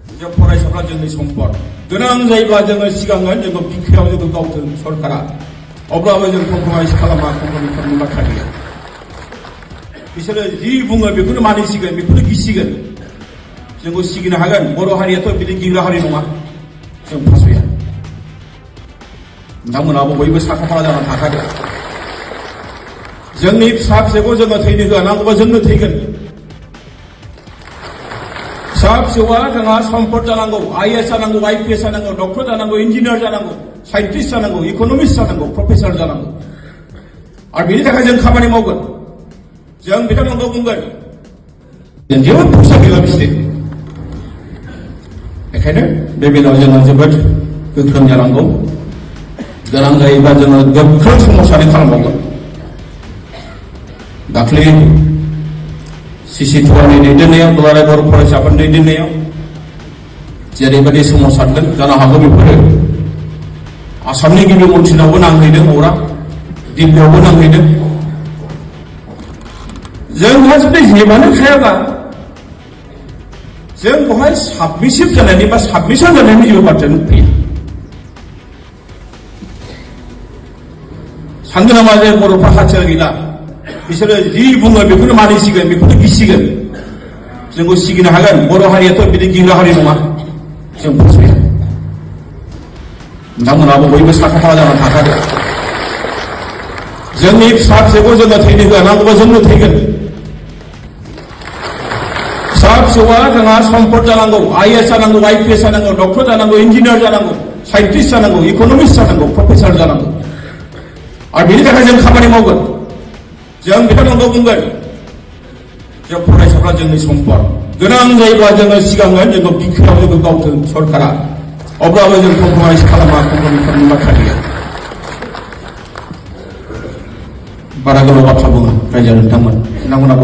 फरायसाफ्रा जोंनि सम्पद गोनां जायोब्ला जोङो सिगांगोन जोंखौ बिखायाव जोंखौ गावथों सरकारा अब्लाबो जों कमप्रमाइज खालामा कम्पानिफोरनि बाथ्रा गैया बिसोरो जि बुङो बेखौनो मानिसिगोन बेखौनो गिसिगोन जोंखौ सिगिनो हागोन बर' हारियाथ' बिदि गिग्रा हारि नङा जों फासया नोंथांमोनाबो बयबो साखाफारा जानानै थाखागोन जोंनि फिसा फिसौखौ जोङो थैनो होआ नांगौबा जोंनो थैगोन फिसा फिसौआ जोंहा सम्पद जानांगौ IAS जानांगौ IPS जानांगौ डक्टर जानांगौ इन्जिनियार जानांगौ साइन्टिस्ट जानांगौ इक'नमिस्ट जानांगौ प्रफेसर जानांगौ आरो बेनि थाखाय जों खामानि मावगोन जों बिथांमोनखौ बुंगोन जों जेबो फैसा गैला बिसोरो बेखायनो बे बेलायाव जोङो जोबोद गोख्रों जानांगौ गोनां जायोबा जोङो गोख्रों सोमावसारनाय खालामबावगोन दाख्लै CC2नि दैदेननायाव दुलाराय बर' फरायसाफोरनि दैदेननायाव जेरैबायदि सोमावसारदों जानो हागौ बेफोरो आसामनि गिबि मन्थ्रिनावबो नांहैदों अरा दिल्लीयावबो नांहैदों जोंहा जुदि जेबानो खायाबा जों बेवहाय साबमिसिभ जानायनि बा साबमिसन जानायनि जेबो बाथ्रायानो फैया सानगोन नामा जे बर'फ्रा हाथियार गैला बिसोरो जि बुङो बेखौनो मानिसिगोन बेखौनो गिसिगोन जोंखौ सिगिनो हागोन बर' हारियाथ' बिदि गिग्रा हारि नङा जों फासया नोंथांमोनाबो बयबो साखाफारा जानानै थाखागोन जोंनि फिसा फिसौखौ जोङो थैनो होआ नांगौबा जोंनो थैगोन फिसा फिसौआ जोंहा सम्पद जानांगौ IAS जानांगौ IPS जानांगौ डक्टर जानांगौ इन्जिनियार जानांगौ साइन्टिस्ट जानांगौ इक'नमिस्ट जानांगौ प्रफेसर जानांगौ आरो बेनि थाखाय जों खामानि मावगोन जों बिथांमोनखौ बुंगोन जों फरायसाफ्रा जोंनि सम्पद गोनां जायोब्ला जोङो सिगांगोन जोंखौ बिखायाव जोंखौ गावथों सरकारा अब्लाबो जों कमप्रमाइज खालामा कम्पानिफोरनि बाथ्रा गैया बारा गोलाव बाथ्रा बुङो रायजो नोंथांमोन